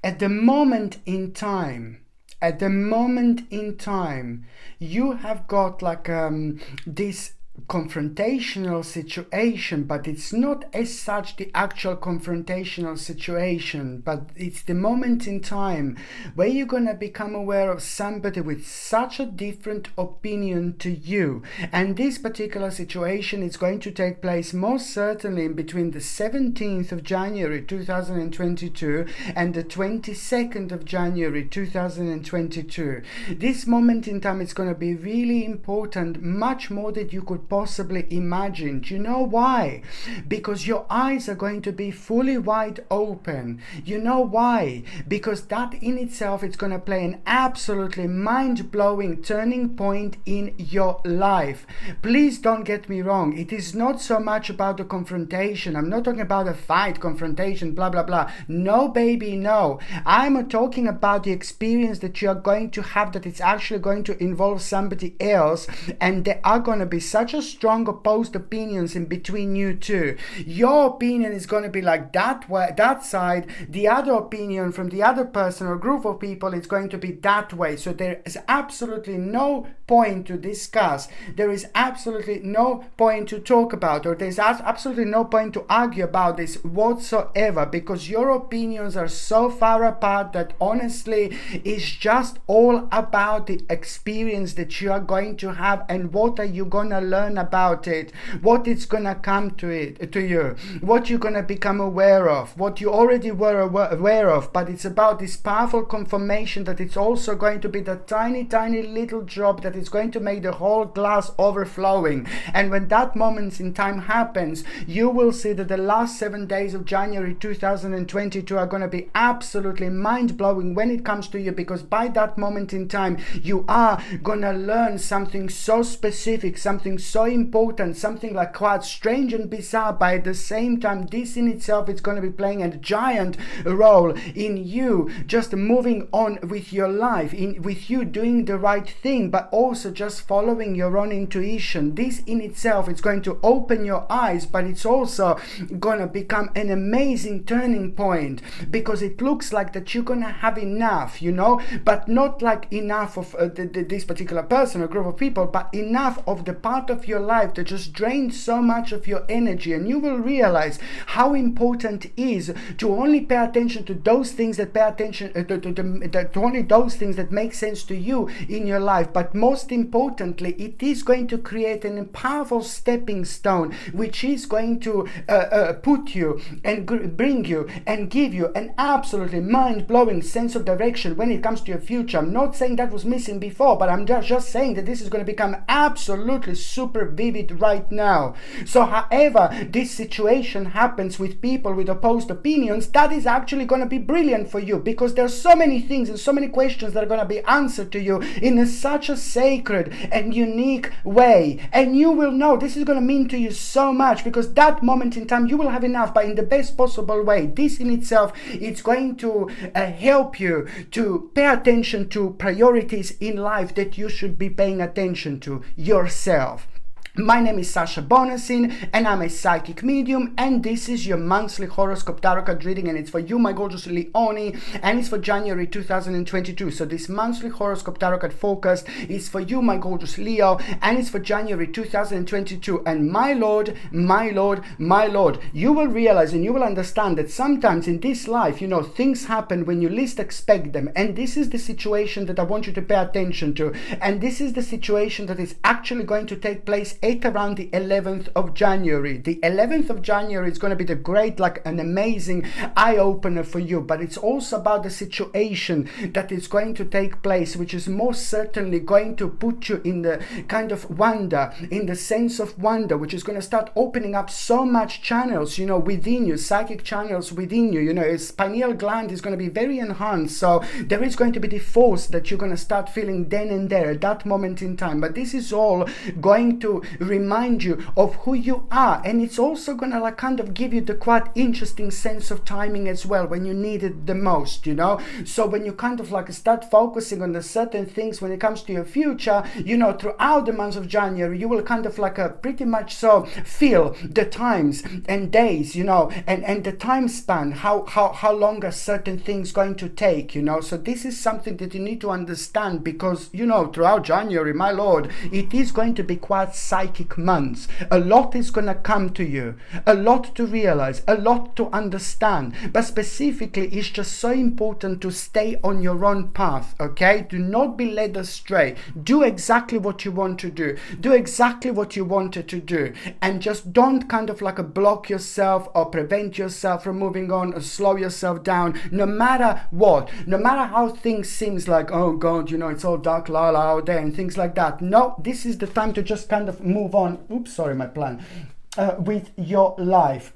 At the moment in time, you have got like this confrontational situation, but it's not as such the actual confrontational situation, but it's the moment in time where you're gonna become aware of somebody with such a different opinion to you. And this particular situation is going to take place most certainly in between the 17th of January 2022 and the 22nd of January 2022. This moment in time is going to be really important, much more than you could possibly imagine. Do you know why? Because your eyes are going to be fully wide open. You know why? Because that in itself is going to play an absolutely mind-blowing turning point in your life. Please don't get me wrong. It is not so much about the confrontation. I'm not talking about a fight, confrontation, blah, blah, blah. No, baby, no. I'm talking about the experience that you are going to have, that it's actually going to involve somebody else, and there are going to be such a strong opposed opinions in between you two. Your opinion is going to be like that way, that side. The other opinion from the other person or group of people is going to be that way. So there is absolutely no point to discuss. There is absolutely no point to talk about, or there's absolutely no point to argue about this whatsoever, because your opinions are so far apart that honestly it's just all about the experience that you are going to have, and what are you gonna learn about it, what it's gonna come to you, what you're gonna become aware of, what you already were aware of. But it's about this powerful confirmation that it's also going to be the tiny little drop that is going to make the whole glass overflowing. And when that moment in time happens, you will see that the last 7 days of January 2022 are going to be absolutely mind-blowing when it comes to you, because by that moment in time you are going to learn something so specific, something so important, something like quite strange and bizarre, but at the same time this in itself is going to be playing a giant role in you just moving on with your life, with you doing the right thing, but also just following your own intuition. This in itself is going to open your eyes, but it's also going to become an amazing turning point, because it looks like that you're going to have enough, but not like enough of this particular person or group of people, but enough of the part of your life that just drains so much of your energy. And you will realize how important it is to only pay attention to those things that to only those things that make sense to you in your life. But most importantly, it is going to create a powerful stepping stone, which is going to put you and bring you and give you an absolutely mind-blowing sense of direction when it comes to your future. I'm not saying that was missing before, but I'm just saying that this is going to become absolutely super vivid right now. So however this situation happens with people with opposed opinions, that is actually going to be brilliant for you, because there's so many things and so many questions that are going to be answered to you in such a sacred and unique way. And you will know this is going to mean to you so much, because that moment in time you will have enough, but in the best possible way. This in itself, it's going to help you to pay attention to priorities in life that you should be paying attention to yourself. My name is Sasha Bonasin, and I'm a psychic medium, and this is your monthly horoscope tarot card reading, and it's for you, my gorgeous Leone, and it's for January 2022. So this monthly horoscope tarot card focus is for you, my gorgeous Leo, and it's for January 2022. And my lord, you will realize and you will understand that sometimes in this life, things happen when you least expect them, and this is the situation that I want you to pay attention to. And this is the situation that is actually going to take place at around the 11th of January. The 11th of January is going to be the great, an amazing eye-opener for you, but it's also about the situation that is going to take place, which is most certainly going to put you in the kind of wonder, in the sense of wonder, which is going to start opening up so much channels, within you, psychic channels within you. Your pineal gland is going to be very enhanced, so there is going to be the force that you're going to start feeling then and there at that moment in time. But this is all going to remind you of who you are, and it's also gonna like kind of give you the quite interesting sense of timing as well when you need it the most, you know. So when you kind of like start focusing on the certain things when it comes to your future, you know, throughout the month of January, you will kind of like pretty much so feel the times and days, you know, and the time span, how long are certain things going to take, you know. So this is something that you need to understand, because, you know, throughout January, my lord, it is going to be quite psychic months. A lot is going to come to you, a lot to realize, a lot to understand, but specifically it's just so important to stay on your own path, okay? Do not be led astray. Do exactly what you want to do. Do exactly what you wanted to do, and just don't kind of like block yourself or prevent yourself from moving on or slow yourself down, no matter what, no matter how things seems like, oh god, you know, it's all dark lala out there and things like that. No, this is the time to just kind of move on. Oops, sorry, my plan. With your life.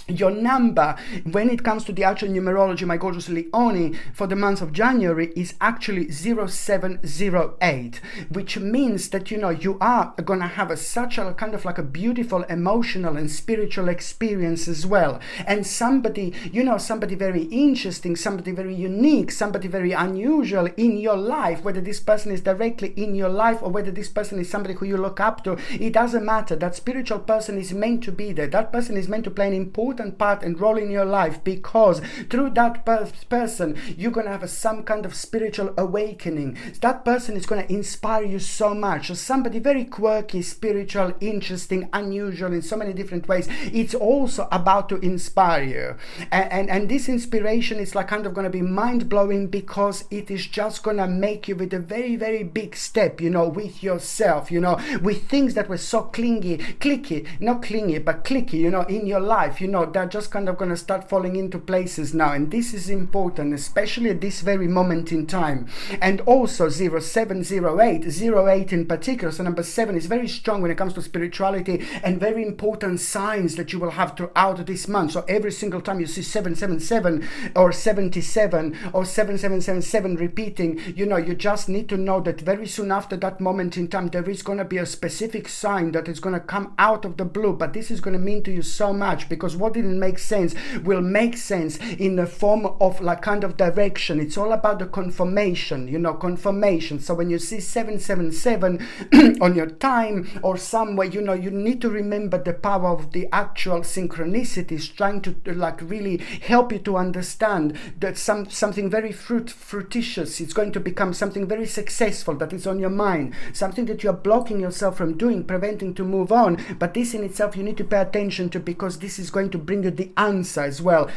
Your number, when it comes to the actual numerology, my gorgeous Leonie, for the month of January is actually 0708, which means that, you know, you are going to have such a kind of like a beautiful emotional and spiritual experience as well. And somebody, you know, somebody very interesting, somebody very unique, somebody very unusual in your life, whether this person is directly in your life or whether this person is somebody who you look up to, it doesn't matter. That spiritual person is meant to be there. That person is meant to play an important part and role in your life, because through that person you're going to have some kind of spiritual awakening. That person is going to inspire you so much. So somebody very quirky, spiritual, interesting, unusual in so many different ways. It's also about to inspire you, and this inspiration is like kind of going to be mind-blowing, because it is just going to make you with a very, very big step, you know, with yourself, you know, with things that were so clicky, not clingy but clicky, you know, in your life, you know, they're just kind of going to start falling into places now. And this is important, especially at this very moment in time. And also 0708, 08 in particular, so number 7 is very strong when it comes to spirituality and very important signs that you will have throughout this month. So every single time you see 777 or 77 or 7777 repeating, you know, you just need to know that very soon after that moment in time there is going to be a specific sign that is going to come out of the blue. But this is going to mean to you so much, because what didn't make sense will make sense in the form of like kind of direction. It's all about the confirmation, you know, confirmation. So when you see 777 on your time or somewhere, you know, you need to remember the power of the actual synchronicities, trying to like really help you to understand that something very fruititious is going to become something very successful that is on your mind, something that you are blocking yourself from doing, preventing to move on. But this in itself you need to pay attention to, because this is going to bring you the answer as well.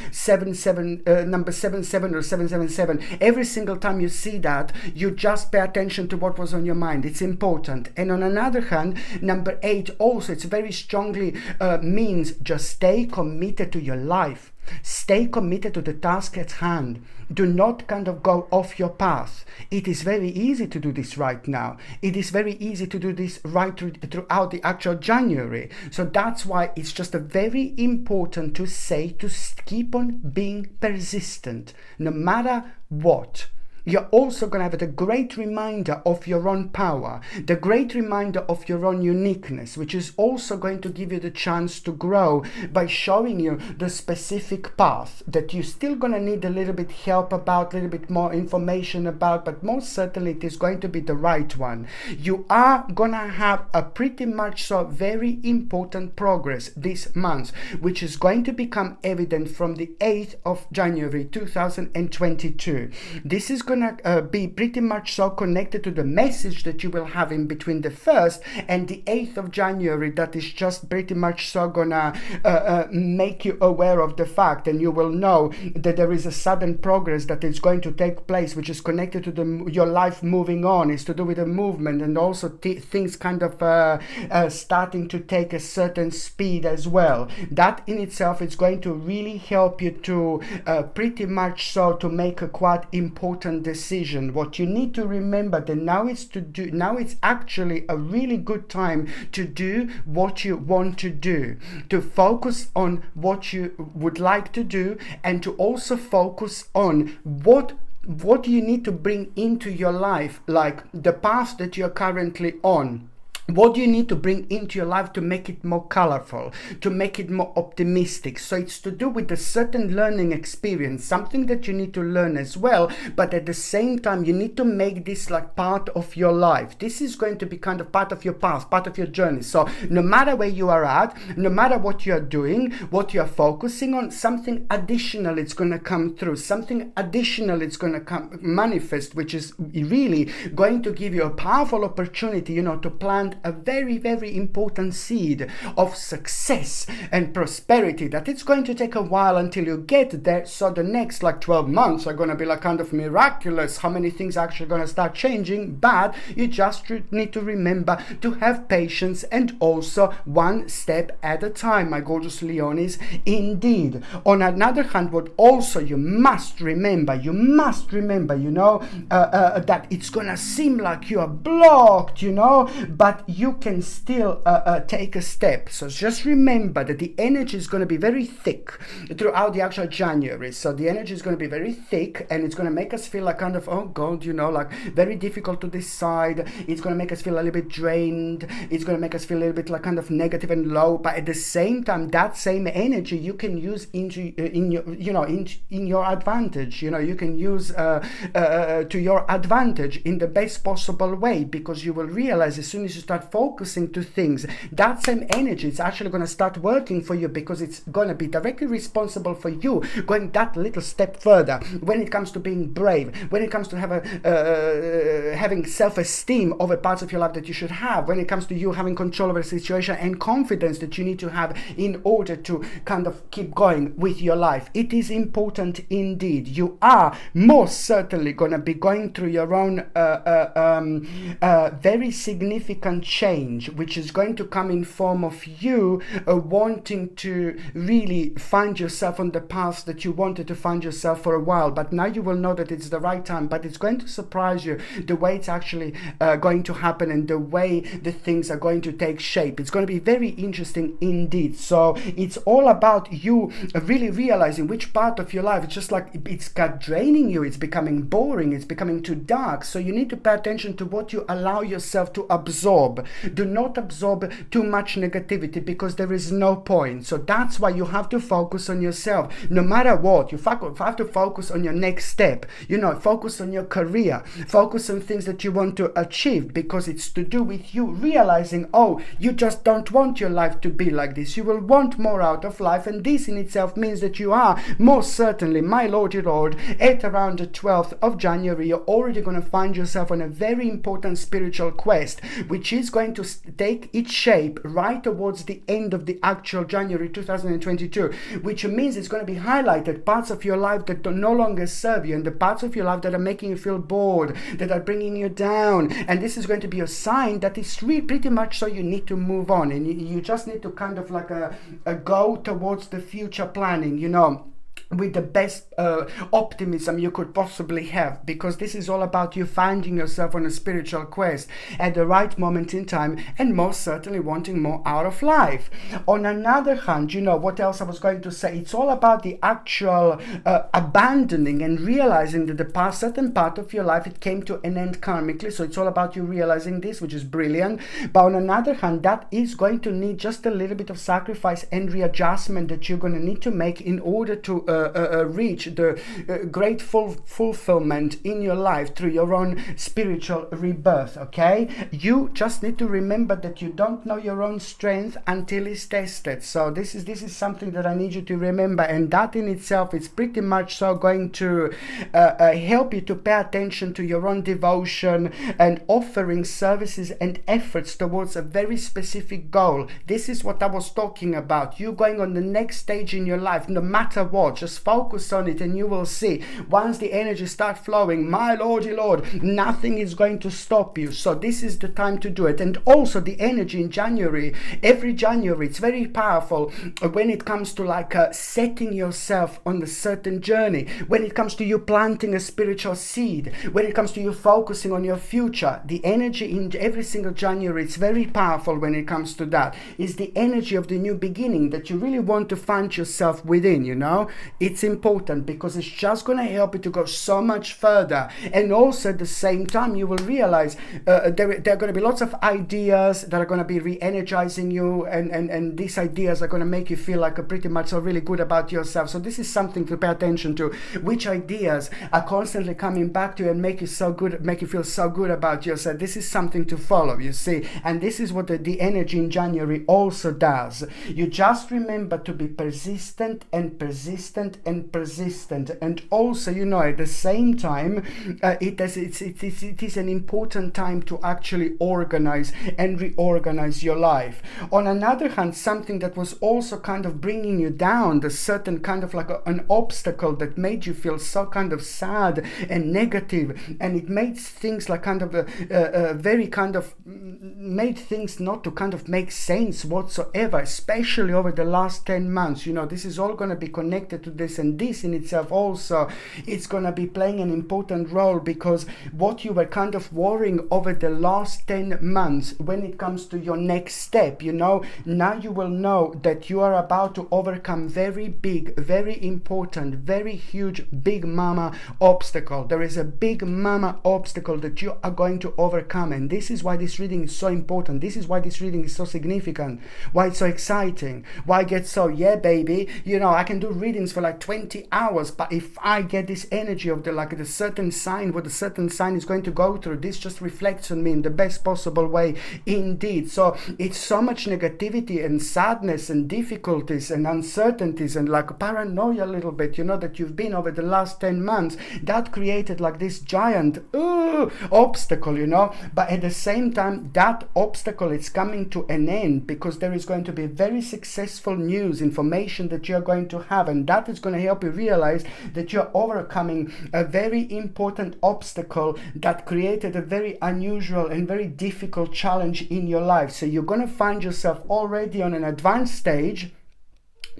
Number 77 or 777, every single time you see that, you just pay attention to what was on your mind. It's important. And on another hand, number 8 also, it's very strongly means just stay committed to your life. Stay committed to the task at hand. Do not kind of go off your path. It is very easy to do this right now. It is very easy to do this right throughout the actual January. So that's why it's just a very important to say to keep on being persistent, no matter what. You're also going to have the great reminder of your own power, the great reminder of your own uniqueness, which is also going to give you the chance to grow by showing you the specific path that you're still going to need a little bit help about, a little bit more information about, but most certainly it is going to be the right one. You are going to have a pretty much so very important progress this month, which is going to become evident from the 8th of January 2022. This is going to be pretty much so connected to the message that you will have in between the 1st and the 8th of January, that is just pretty much so gonna make you aware of the fact, and you will know that there is a sudden progress that is going to take place, which is connected to your life moving on. It's to do with the movement, and also things kind of starting to take a certain speed as well. That in itself is going to really help you to pretty much so to make a quite important decision. What you need to remember that now it's actually a really good time to do what you want to do, to focus on what you would like to do, and to also focus on what you need to bring into your life, like the path that you're currently on. What do you need to bring into your life to make it more colorful, to make it more optimistic? So it's to do with a certain learning experience, something that you need to learn as well, but at the same time you need to make this like part of your life. This is going to be kind of part of your path, part of your journey. So no matter where you are at, no matter what you are doing, what you are focusing on, something additional is going to come through, something additional is going to come manifest, which is really going to give you a powerful opportunity, you know, to plant a very, very important seed of success and prosperity, that it's going to take a while until you get there. So the next like 12 months are going to be like kind of miraculous, how many things are actually going to start changing, but you just need to remember to have patience and also one step at a time, my gorgeous Leonis, indeed. On another hand, what also you must remember, you know, that it's going to seem like you are blocked, you know, but you can still take a step. So just remember that the energy is going to be very thick throughout the actual January. So the energy is going to be very thick, and it's going to make us feel like kind of, oh God, you know, like very difficult to decide. It's going to make us feel a little bit drained. It's going to make us feel a little bit like kind of negative and low. But at the same time, that same energy you can use in your advantage. You know, you can use to your advantage in the best possible way, because you will realize as soon as you start focusing to things, that same energy is actually going to start working for you, because it's going to be directly responsible for you going that little step further when it comes to being brave, when it comes to having self-esteem over parts of your life that you should have, when it comes to you having control over a situation and confidence that you need to have in order to kind of keep going with your life. It is important indeed. You are most certainly going to be going through your own very significant change, which is going to come in form of you wanting to really find yourself on the path that you wanted to find yourself for a while, but now you will know that it's the right time. But it's going to surprise you the way it's actually going to happen and the way the things are going to take shape. It's going to be very interesting indeed. So it's all about you really realizing which part of your life, it's just like it's got draining you, it's becoming boring, it's becoming too dark. So you need to pay attention to what you allow yourself to absorb. Do not absorb too much negativity, because there is no point. So that's why you have to focus on yourself. No matter what, you have to focus on your next step. You know, focus on your career, focus on things that you want to achieve, because it's to do with you realizing, oh, you just don't want your life to be like this. You will want more out of life, and this in itself means that you are most certainly, my lordy lord, at around the 12th of January, you're already going to find yourself on a very important spiritual quest, which is going to take its shape right towards the end of the actual January 2022, which means it's going to be highlighted parts of your life that no longer serve you, and the parts of your life that are making you feel bored, that are bringing you down. And this is going to be a sign that it's really pretty much so you need to move on, and you just need to kind of like go towards the future planning, you know, with the best optimism you could possibly have, because this is all about you finding yourself on a spiritual quest at the right moment in time, and most certainly wanting more out of life. On another hand, you know, what else I was going to say, it's all about the actual abandoning and realizing that the past certain part of your life, it came to an end karmically. So it's all about you realizing this, which is brilliant. But on another hand, that is going to need just a little bit of sacrifice and readjustment that you're going to need to make in order to reach the great fulfillment in your life through your own spiritual rebirth. Okay, you just need to remember that you don't know your own strength until it's tested. So this is something that I need you to remember, and that in itself is pretty much so going to help you to pay attention to your own devotion and offering services and efforts towards a very specific goal. This is what I was talking about, you going on the next stage in your life, no matter what. Just focus on it, and you will see once the energy starts flowing, my lordy lord, nothing is going to stop you. So this is the time to do it. And also the energy in January, every January, it's very powerful when it comes to like setting yourself on a certain journey, when it comes to you planting a spiritual seed, when it comes to you focusing on your future. The energy in every single January, it's very powerful when it comes to that. It's the energy of the new beginning that you really want to find yourself within, you know. It's important because it's just going to help you to go so much further. And also at the same time, you will realize there are going to be lots of ideas that are going to be re-energizing you, and these ideas are going to make you feel like pretty much so really good about yourself. So this is something to pay attention to. Which ideas are constantly coming back to you and make you so good, make you feel so good about yourself? This is something to follow, you see. And this is what the energy in January also does. You just remember to be persistent and persistent and persistent. And also, you know, at the same time, it is an important time to actually organize and reorganize your life. On another hand, something that was also kind of bringing you down, the certain kind of like an obstacle that made you feel so kind of sad and negative, and it made things like kind of very kind of made things not to kind of make sense whatsoever, especially over the last 10 months. You know, this is all going to be connected to this, and this in itself also, it's going to be playing an important role, because what you were kind of worrying over the last 10 months when it comes to your next step, you know, now you will know that you are about to overcome very big, very important, very huge, big mama obstacle. There is a big mama obstacle that you are going to overcome, and this is why this reading is so important. This is why this reading is so significant, why it's so exciting, why I get so, yeah baby, you know, I can do readings for like 20 hours, but if I get this energy of the certain sign, what the certain sign is going to go through, this just reflects on me in the best possible way indeed. So it's so much negativity and sadness and difficulties and uncertainties and like paranoia a little bit, you know, that you've been over the last 10 months, that created like this giant obstacle, you know. But at the same time, that obstacle is coming to an end, because there is going to be very successful news, information that you're going to have, and that is going to help you realize that you're overcoming a very important obstacle that created a very unusual and very difficult challenge in your life. So you're going to find yourself already on an advanced stage.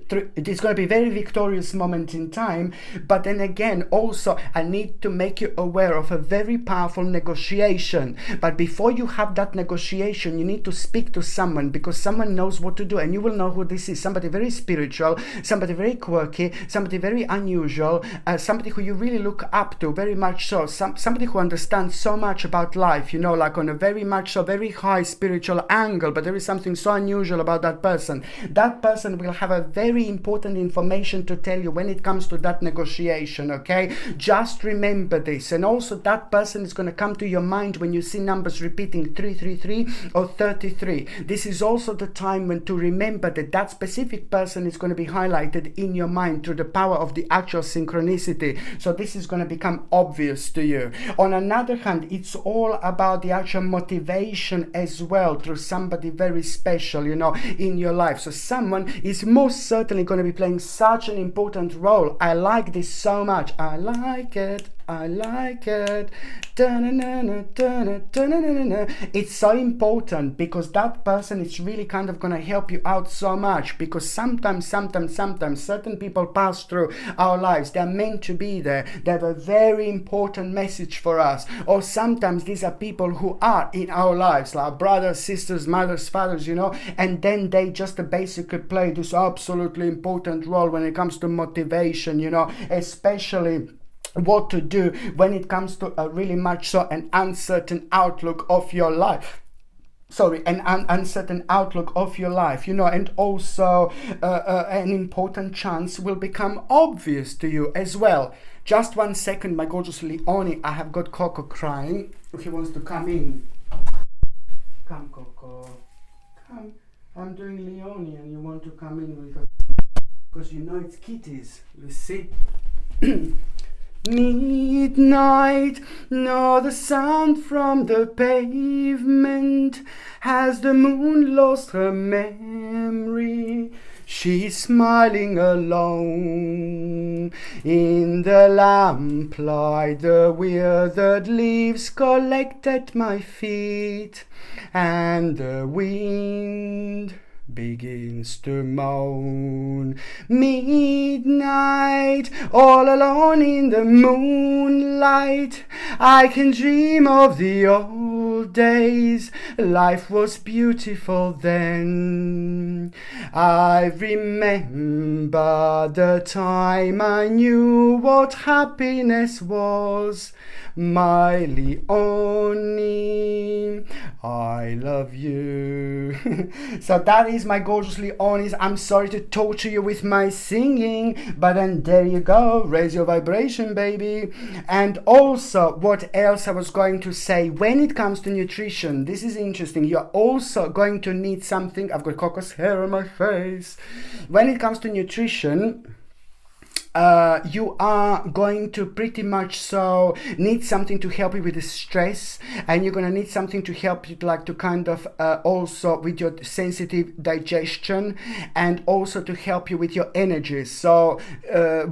It is going to be a very victorious moment in time, but then again, also I need to make you aware of a very powerful negotiation. But before you have that negotiation, you need to speak to someone, because someone knows what to do, and you will know who this is. Somebody very spiritual, somebody very quirky, somebody very unusual, somebody who you really look up to very much so, somebody who understands so much about life, you know, like on a very much so very high spiritual angle, but there is something so unusual about that person. That person will have a very important information to tell you when it comes to that negotiation, okay? Just remember this. And also that person is going to come to your mind when you see numbers repeating 333 or 33. This is also the time when to remember that that specific person is going to be highlighted in your mind through the power of the actual synchronicity. So this is going to become obvious to you. On another hand, it's all about the actual motivation as well, through somebody very special, you know, in your life. So someone is most certainly going to be playing such an important role. I like this so much. I like it. I like it. It's so important, because that person is really kind of going to help you out so much, because sometimes certain people pass through our lives. They're meant to be there. They have a very important message for us. Or sometimes these are people who are in our lives, like brothers, sisters, mothers, fathers, you know, and then they just basically play this absolutely important role when it comes to motivation, you know, especially what to do when it comes to a really much so an uncertain outlook of your life. An uncertain outlook of your life, you know, and also an important chance will become obvious to you as well. Just 1 second, my gorgeous Leonie. I have got Coco crying. If he wants to come in. Come, Coco. Come. I'm doing Leonie and you want to come in because you know it's kitties. You see? Midnight, no, the sound from the pavement. Has the moon lost her memory? She's smiling alone in the lamplight. The withered leaves collect at my feet, and the wind begins to moan. Midnight, all alone in the moonlight, I can dream of the old days. Life was beautiful then. I remember the time I knew what happiness was. My Leonie, I love you. So that is my gorgeous Leonies. I'm sorry to torture you with my singing, but then there you go, raise your vibration, baby. And also, what else I was going to say, when it comes to nutrition, this is interesting. You're also going to need something. I've got cocos hair on my face. When it comes to nutrition, you are going to pretty much so need something to help you with the stress, and you're going to need something to help you to kind of also with your sensitive digestion, and also to help you with your energy. So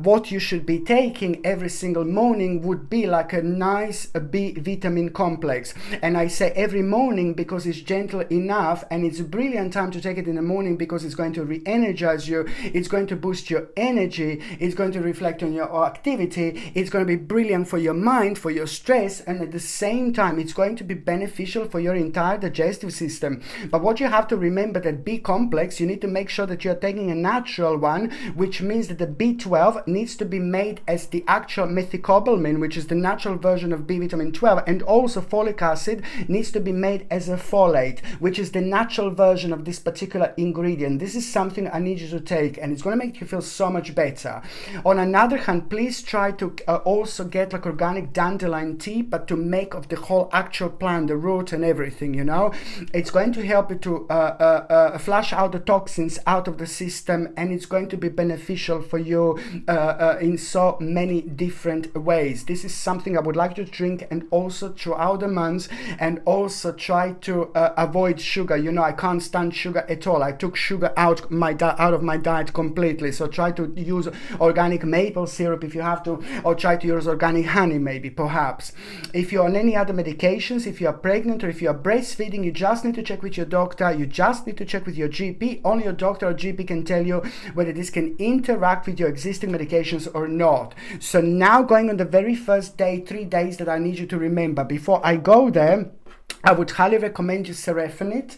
what you should be taking every single morning would be like a nice B vitamin complex. And I say every morning because it's gentle enough, and it's a brilliant time to take it in the morning because it's going to re-energize you, it's going to boost your energy, it's going to reflect on your activity, it's going to be brilliant for your mind, for your stress, and at the same time it's going to be beneficial for your entire digestive system. But what you have to remember, that B complex, you need to make sure that you're taking a natural one, which means that the B12 needs to be made as the actual methylcobalamin, which is the natural version of B vitamin 12, and also folic acid needs to be made as a folate, which is the natural version of this particular ingredient. This is something I need you to take, and it's going to make you feel so much better. On another hand, please try to also get like organic dandelion tea, but to make of the whole actual plant, the root and everything, you know. It's going to help you to flush out the toxins out of the system, and it's going to be beneficial for you in so many different ways. This is something I would like to drink, and also throughout the months, and also try to avoid sugar. You know, I can't stand sugar at all. I took sugar out of my diet completely. So try to use organic maple syrup if you have to, or try to use organic honey maybe, perhaps. If you're on any other medications, if you are pregnant or if you are breastfeeding, you just need to check with your doctor. You just need to check with your GP. Only your doctor or GP can tell you whether this can interact with your existing medications or not. So now going on the very first day, 3 days that I need you to remember. Before I go there, I would highly recommend you Seraphinate.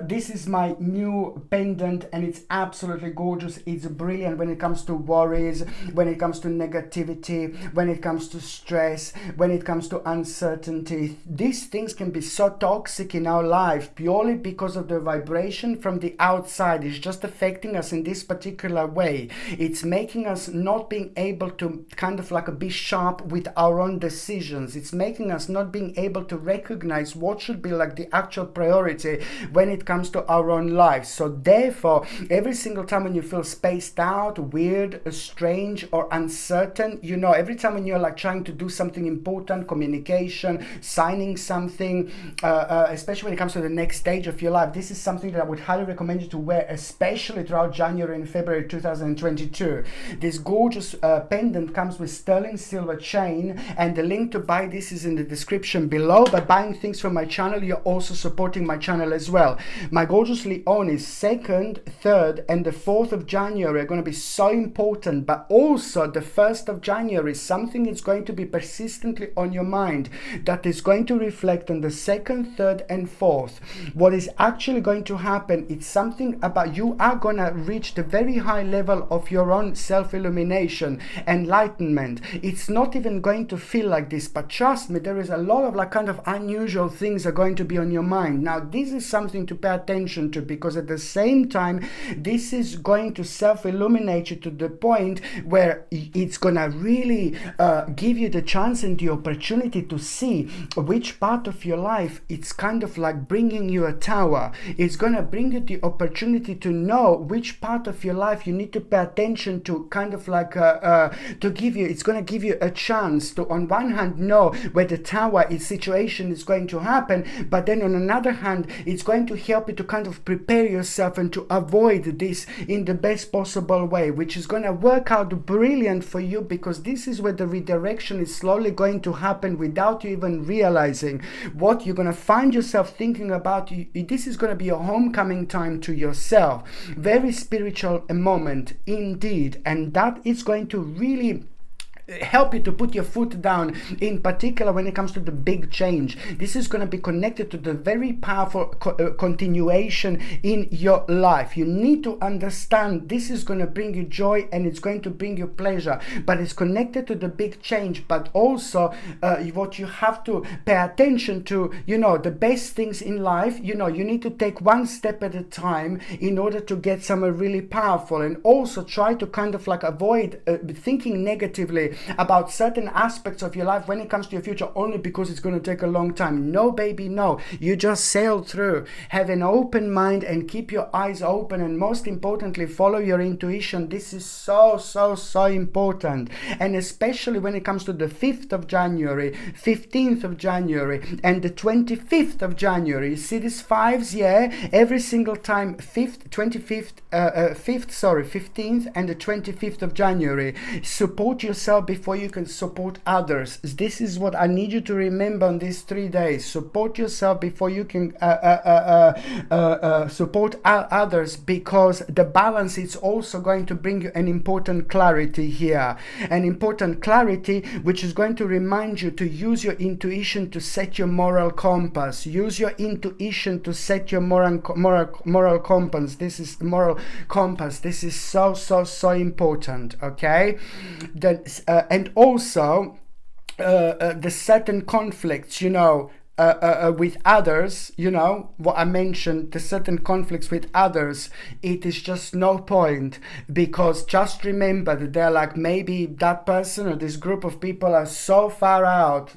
This is my new pendant, and it's absolutely gorgeous. It's brilliant when it comes to worries, when it comes to negativity, when it comes to stress, when it comes to uncertainty. These things can be so toxic in our life purely because of the vibration from the outside. It's just affecting us in this particular way. It's making us not being able to kind of like be sharp with our own decisions. It's making us not being able to recognize what should be like the actual priority when it comes to our own lives. So therefore, every single time when you feel spaced out, weird, strange, or uncertain, you know, every time when you're like trying to do something important, communication, signing something, especially when it comes to the next stage of your life, this is something that I would highly recommend you to wear, especially throughout January and February 2022. This gorgeous pendant comes with sterling silver chain, and the link to buy this is in the description below. By buying things from my channel, you're also supporting my channel as well. My gorgeous Leonis, 2nd, 3rd, and the 4th of January are going to be so important, but also the 1st of January, something is going to be persistently on your mind that is going to reflect on the 2nd, 3rd, and 4th. What is actually going to happen, it's something about you are going to reach the very high level of your own self-illumination, enlightenment. It's not even going to feel like this, but trust me, there is a lot of like kind of unusual things are going to be on your mind. Now, this is something to pay attention to, because at the same time, this is going to self-illuminate you to the point where it's gonna really give you the chance and the opportunity to see which part of your life it's kind of like bringing you a tower. It's gonna bring you the opportunity to know which part of your life you need to pay attention to, kind of like to give you, it's gonna give you a chance to, on one hand, know where the tower is situation situation is going to happen, but then on another hand, it's going to help you to kind of prepare yourself and to avoid this in the best possible way, which is going to work out brilliant for you, because this is where the redirection is slowly going to happen without you even realizing what you're going to find yourself thinking about. This is going to be a homecoming time to yourself. Very spiritual moment indeed, and that is going to really help you to put your foot down, in particular when it comes to the big change. This is going to be connected to the very powerful continuation in your life. You need to understand this is going to bring you joy and it's going to bring you pleasure, but it's connected to the big change. But also what you have to pay attention to, the best things in life, you need to take one step at a time in order to get somewhere really powerful, and also try to kind of like avoid thinking negatively about certain aspects of your life when it comes to your future only because it's going to take a long time. No, baby, no. You just sail through. Have an open mind and keep your eyes open, and most importantly, follow your intuition. This is so important, and especially when it comes to the 5th of January, 15th of January, and the 25th of January. You see these fives, yeah? Every single time, 15th and the 25th of January. Support yourself before you can support others. This is what I need you to remember on these 3 days. Support yourself before you can support others, because the balance is also going to bring you an important clarity here. An important clarity which is going to remind you to use your intuition to set your moral compass. Use your intuition to set your moral compass. This is moral compass. This is so important, okay? And also the certain conflicts, with others, what I mentioned, the certain conflicts with others, it is just no point, because just remember that they're like, maybe that person or this group of people are so far out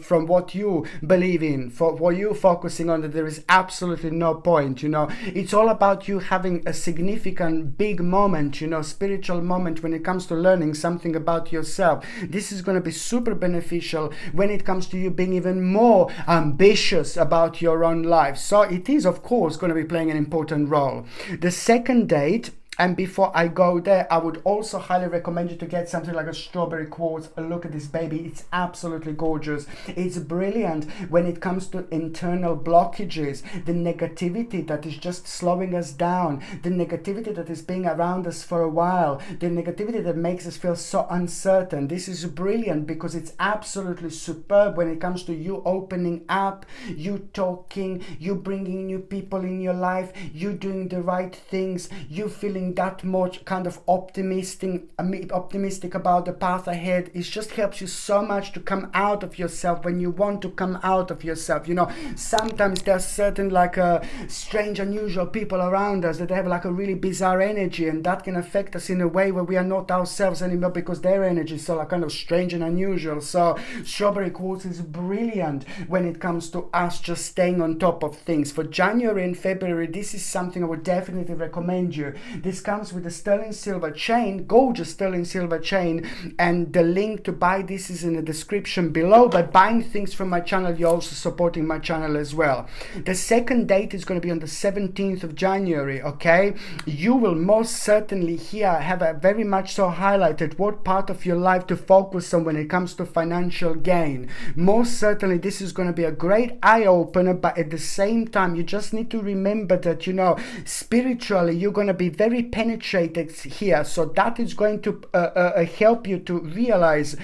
from what you believe in, for what you're focusing on, that there is absolutely no point. It's all about you having a significant big moment, spiritual moment when it comes to learning something about yourself. This is going to be super beneficial when it comes to you being even more ambitious about your own life. So it is, of course, going to be playing an important role. The second date, and before I go there, I would also highly recommend you to get something like a strawberry quartz. Look at this baby. It's absolutely gorgeous. It's brilliant when it comes to internal blockages, the negativity that is just slowing us down, the negativity that is being around us for a while, the negativity that makes us feel so uncertain. This is brilliant because it's absolutely superb when it comes to you opening up, you talking, you bringing new people in your life, you doing the right things, you feeling that much kind of optimistic about the path ahead. It just helps you so much to come out of yourself when you want to come out of yourself. Sometimes there's certain strange, unusual people around us that have like a really bizarre energy, and that can affect us in a way where we are not ourselves anymore because their energy is so kind of strange and unusual. So strawberry quartz is brilliant when it comes to us just staying on top of things. For January and February, this is something I would definitely recommend you. This comes with a sterling silver chain, gorgeous sterling silver chain, and the link to buy this is in the description below. By buying things from my channel, you're also supporting my channel as well. The second date is going to be on the 17th of January, okay? You will most certainly here have a very much so highlighted what part of your life to focus on when it comes to financial gain. Most certainly this is going to be a great eye-opener, but at the same time, you just need to remember that, spiritually, you're going to be very penetrated here, so that is going to help you to realize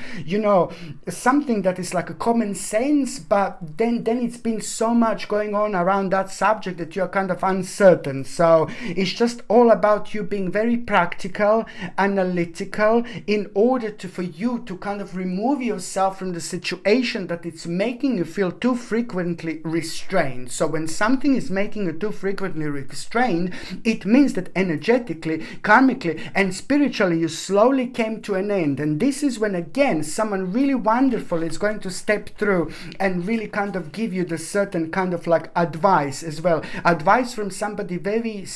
something that is like a common sense, but then it's been so much going on around that subject that you're kind of uncertain. So it's just all about you being very practical, analytical, in order for you to kind of remove yourself from the situation that it's making you feel too frequently restrained. So when something is making you too frequently restrained, it means that energetically, karmically, and spiritually you slowly came to an end. And this is when again someone really wonderful is going to step through and really kind of give you the certain kind of like advice as well. Advice from somebody very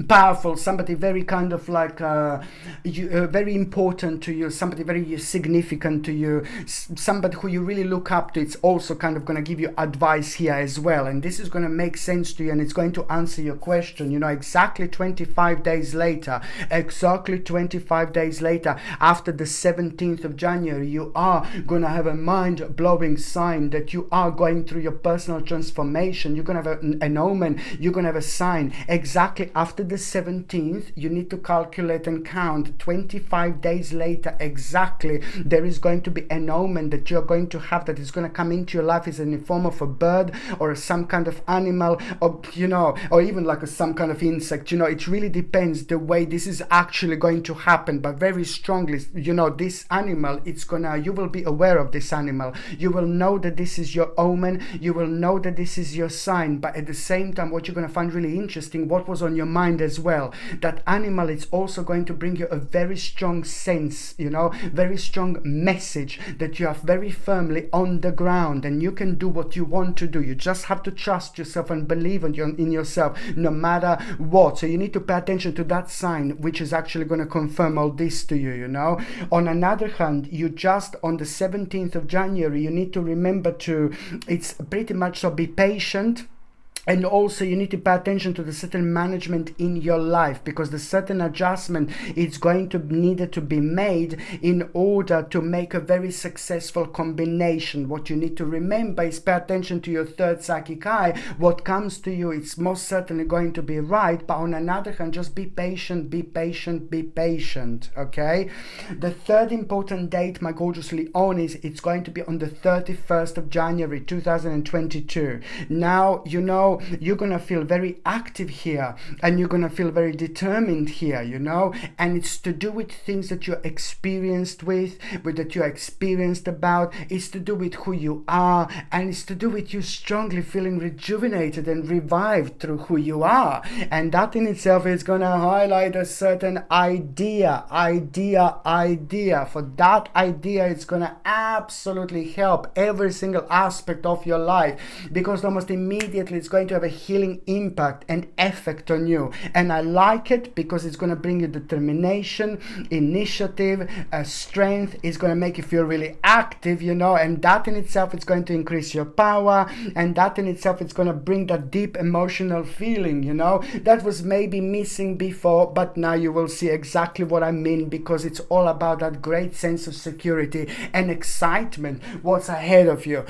powerful, somebody very kind of like very important to you, somebody very significant to you, somebody who you really look up to. It's also kind of going to give you advice here as well, and this is going to make sense to you, and it's going to answer your question. You know, exactly 25 days later, exactly 25 days later, after the 17th of January, you are going to have a mind-blowing sign that you are going through your personal transformation. You're going to have an omen, you're going to have a sign exactly after the 17th. You need to calculate and count 25 days later exactly. There is going to be an omen that you're going to have, that is going to come into your life is in the form of a bird or some kind of animal, or you know, or even like some kind of insect. You know, it really depends the way this is actually going to happen, but very strongly, you know, this animal, it's gonna, you will be aware of this animal, you will know that this is your omen, you will know that this is your sign. But at the same time, what you're going to find really interesting, what was on your mind as well, that animal is also going to bring you a very strong sense, you know, very strong message that you are very firmly on the ground and you can do what you want to do. You just have to trust yourself and believe in yourself no matter what. So you need to pay attention to that sign, which is actually going to confirm all this to you, you know. On another hand, you just on the 17th of January, you need to remember to, it's pretty much so, be patient. And also you need to pay attention to the certain management in your life, because the certain adjustment is going to need to be made in order to make a very successful combination. What you need to remember is pay attention to your third psychic eye. What comes to you, it's most certainly going to be right, but on another hand, just be patient, be patient, be patient, okay? The third important date, my gorgeous Leonis, it's going to be on the 31st of January 2022. Now, you know, you're gonna feel very active here and you're gonna feel very determined here, you know, and it's to do with things that you're experienced with that you're experienced about. It's to do with who you are, and it's to do with you strongly feeling rejuvenated and revived through who you are. And that in itself is gonna highlight a certain idea. For that idea, it's gonna absolutely help every single aspect of your life, because almost immediately it's going to have a healing impact and effect on you. And I like it because it's going to bring you determination, initiative, strength. It's going to make you feel really active, you know, and that in itself is going to increase your power, and that in itself is going to bring that deep emotional feeling, you know, that was maybe missing before, but now you will see exactly what I mean, because it's all about that great sense of security and excitement, what's ahead of you,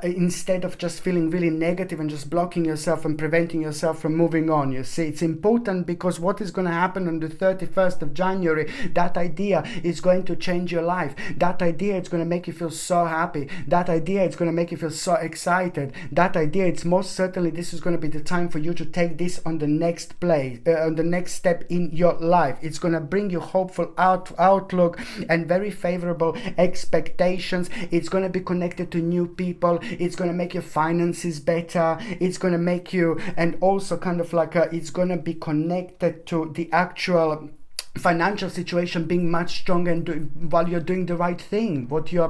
instead of just feeling really negative and just blocking yourself and preventing yourself from moving on. You see, it's important because what is going to happen on the 31st of January, that idea is going to change your life. That idea is going to make you feel so happy. That idea is going to make you feel so excited. That idea, it's most certainly, this is going to be the time for you to take this on the next place, on the next step in your life. It's going to bring you hopeful outlook and very favorable expectations. It's going to be connected to new people. It's going to make your finances better. It's going to make you, and also kind of like it's going to be connected to the actual financial situation being much stronger, and while you're doing the right thing, what your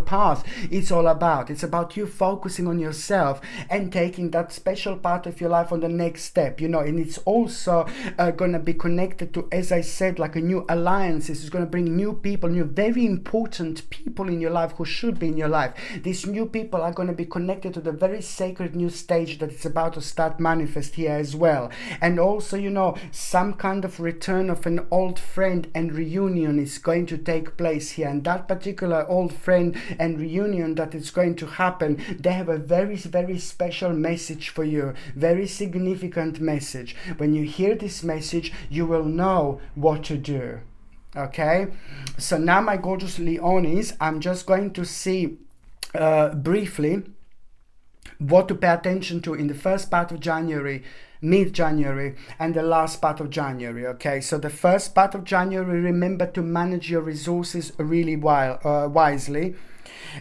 path is all about. It's about you focusing on yourself and taking that special part of your life on the next step, you know. And it's also going to be connected to, as I said, like a new alliances. It's going to bring new people, new very important people in your life who should be in your life. These new people are going to be connected to the very sacred new stage that it's about to start manifest here as well. And also, you know, some kind of return of an old friend and reunion is going to take place here. And that particular old friend and reunion that is going to happen, they have a very, very special message for you, very significant message. When you hear this message, you will know what to do. Okay, so now, my gorgeous Leonis, I'm just going to see briefly what to pay attention to in the first part of January, mid-January, and the last part of January. Okay, so the first part of January, remember to manage your resources really wisely.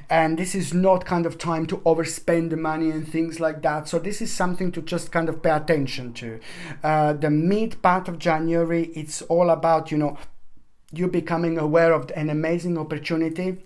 And this is not kind of time to overspend the money and things like that. So this is something to just kind of pay attention to. The mid part of January, it's all about, you know, you becoming aware of an amazing opportunity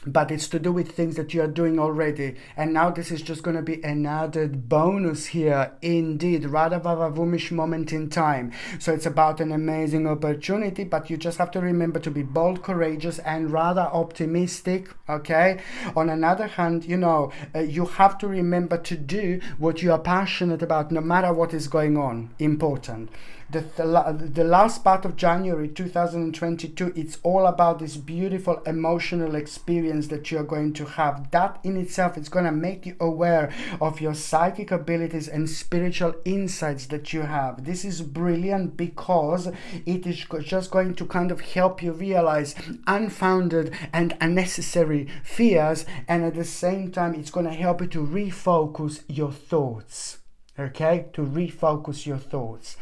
but it's to do with things that you are doing already. And now this is just going to be an added bonus here, indeed, rather vavavumish moment in time. So it's about an amazing opportunity, but you just have to remember to be bold, courageous, and rather optimistic, okay? On another hand, you know, you have to remember to do what you are passionate about, no matter what is going on. Important. The last part of January 2022, it's all about this beautiful emotional experience that you're going to have. That in itself is going to make you aware of your psychic abilities and spiritual insights that you have. This is brilliant because it is just going to kind of help you realize unfounded and unnecessary fears, and at the same time it's going to help you to refocus your thoughts. Okay, to refocus your thoughts.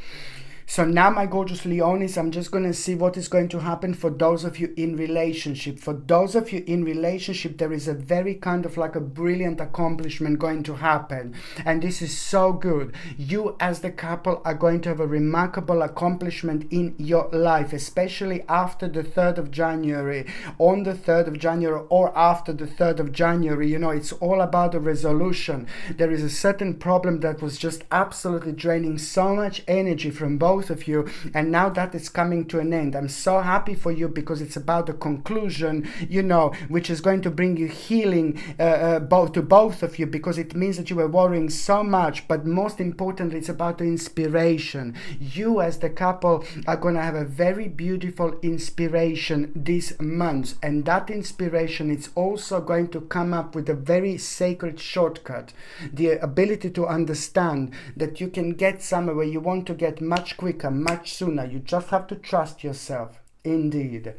So now, my gorgeous Leonis, I'm just going to see what is going to happen for those of you in relationship. For those of you in relationship, there is a very kind of like a brilliant accomplishment going to happen. And this is so good. You as the couple are going to have a remarkable accomplishment in your life, especially after the 3rd of January, on the 3rd of January or after the 3rd of January. You know, it's all about a resolution. There is a certain problem that was just absolutely draining so much energy from both of you, and now that is coming to an end. I'm so happy for you because it's about the conclusion, you know, which is going to bring you healing to both of you, because it means that you were worrying so much, but most importantly it's about the inspiration. You as the couple are going to have a very beautiful inspiration this month, and that inspiration is also going to come up with a very sacred shortcut, the ability to understand that you can get somewhere where you want to get much quicker, much sooner. You just have to trust yourself. Indeed.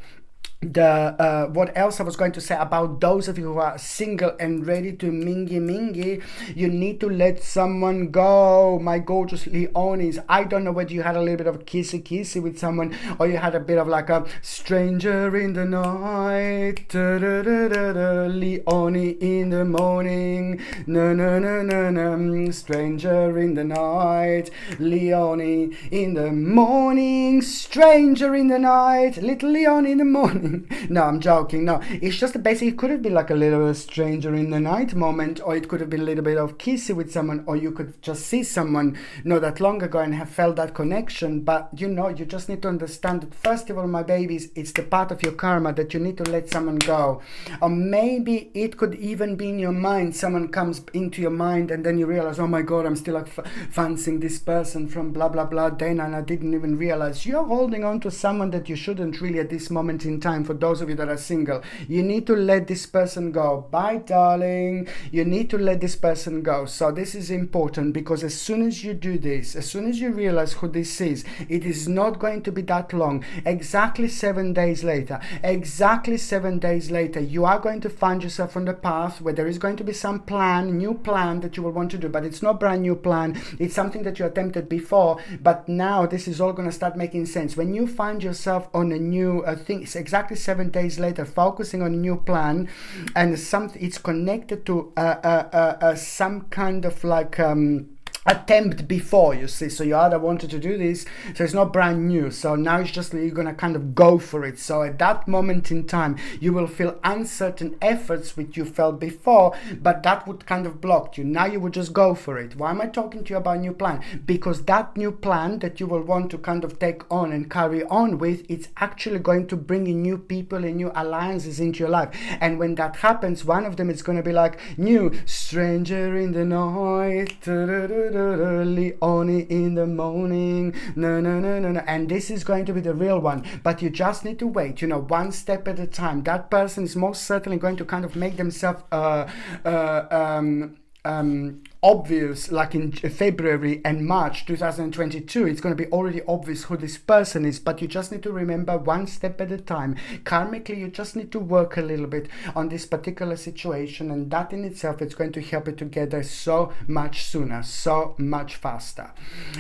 What else I was going to say about those of you who are single and ready to mingy, you need to let someone go, my gorgeous Leonis. I don't know whether you had a little bit of kissy with someone, or you had a bit of like a stranger in the night, Leonie in the morning, no, stranger in the night, Leonie in the morning, stranger in the night, little Leonie in the morning. No, I'm joking. No, it's just basically, it could have been like a little stranger in the night moment, or it could have been a little bit of kissy with someone, or you could just see someone not that long ago and have felt that connection. But you know, you just need to understand that first of all, my babies, it's the part of your karma that you need to let someone go. Or maybe it could even be in your mind. Someone comes into your mind and then you realize, oh my God, I'm still like fancying this person from blah blah blah then, and I didn't even realize. You're holding on to someone that you shouldn't really at this moment in time. For those of you that are single, you need to let this person go. Bye, darling. You need to let this person go. So this is important, because as soon as you do this, as soon as you realize who this is, it is not going to be that long. Exactly 7 days later, you are going to find yourself on the path where there is going to be some new plan that you will want to do, but it's not brand new plan. It's something that you attempted before, but now this is all going to start making sense. When you find yourself on a new thing, it's exactly 7 days later, focusing on a new plan, and it's connected to some kind of like attempt before, you see. So you either wanted to do this, so it's not brand new, so now it's just you're gonna kind of go for it. So at that moment in time you will feel uncertain efforts which you felt before, but that would kind of block you. Now you would just go for it. Why am I talking to you about new plan? Because that new plan that you will want to kind of take on and carry on with, it's actually going to bring in new people and new alliances into your life. And when that happens, one of them is going to be like new stranger in the night, Leonie in the morning, no, and this is going to be the real one. But you just need to wait, you know, one step at a time. That person is most certainly going to kind of make themselves obvious, like in February and March 2022. It's going to be already obvious who this person is, but you just need to remember one step at a time. Karmically, you just need to work a little bit on this particular situation, and that in itself is going to help you together so much sooner, so much faster.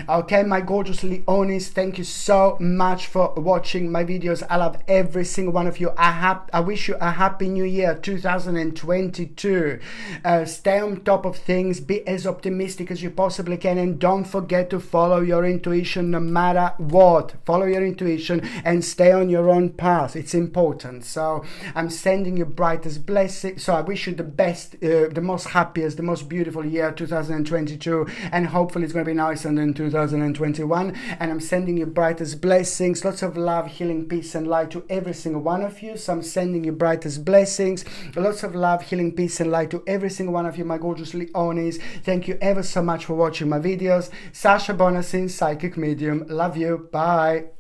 Okay, my gorgeous Leonis, thank you so much for watching my videos. I love every single one of you. I wish you a happy new year 2022. Stay on top of things, be as as optimistic as you possibly can, and don't forget to follow your intuition no matter what. Follow your intuition and stay on your own path. It's important. So I'm sending you brightest blessings. So I wish you the best, the most happiest, the most beautiful year 2022, and hopefully it's going to be nicer than 2021. And I'm sending you brightest blessings, lots of love, healing, peace and light to every single one of you. So I'm sending you brightest blessings, lots of love, healing, peace and light to every single one of you, my gorgeous Leonis. Thank you ever so much for watching my videos. Sasha Bonasin, psychic medium. Love you. Bye.